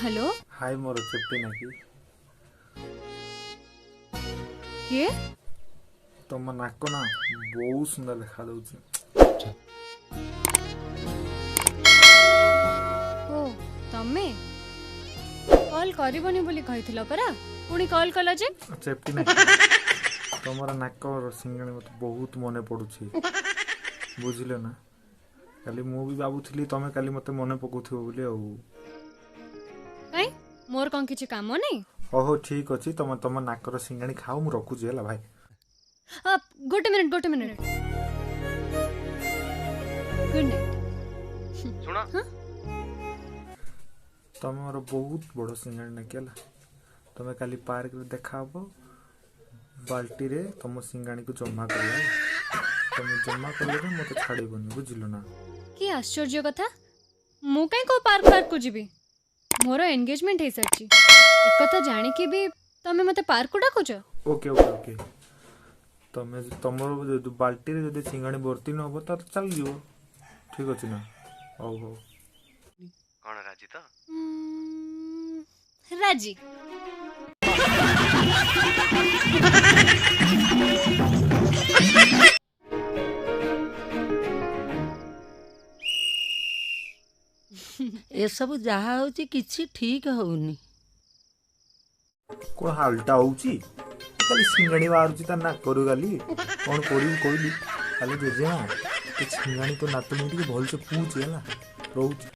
Hello hi मोर चेप्टी नाकी किए तुम नाक ना बहुत सुंदर देखा दउची। ओ तमे कॉल करबनी बोली कहिथिलो परा पुणी कॉल कला जे चेप्टी नाकी तुमर नाक सिंगाणी मत बहुत मने पड़ुची बुझिले ना काली मु भी बाबुथली तमे काली मते मने पकुथिबो बोली आ काई मोर कौन किछि काम नहीं। ओहो ठीक अछि तुम तुम नाकर सिंगाणी खाओ मु रखुची हला भाई। गोटे मिनिट गुड नाइट सुना तुमर बहुत बड़ सिंगाणी नाकी हला तुम काली पार्क रे देखा हबो बाल्टी रे तुम सिंगाणी को जमा करिया तुम जमा करले मते छाड़ीबनी बुझिलो ना। कि आश्चर्य कथा मु कहीं को पार्क को जीवी मोर एंगेजमेंट हो सारी एक कथा जानी कि भी तमे मते पार्क को डाकुच। ओके ओके ओके तमे तमर बाल्टी रे जदि सिंगाणी भर्ती न हो त चल जिवो ठीक अछि ना। हो हो कौन राजी तो राजी एसबू जहा होची किछि ठीक होउनी कोन हालटा होउची खाली सिंगाणी बाहरुची त ना करू गाली कोन कोडी कोइली खाली जेजे ते सिंगाणी तो नातुनी के भल से पूछ हला रहू।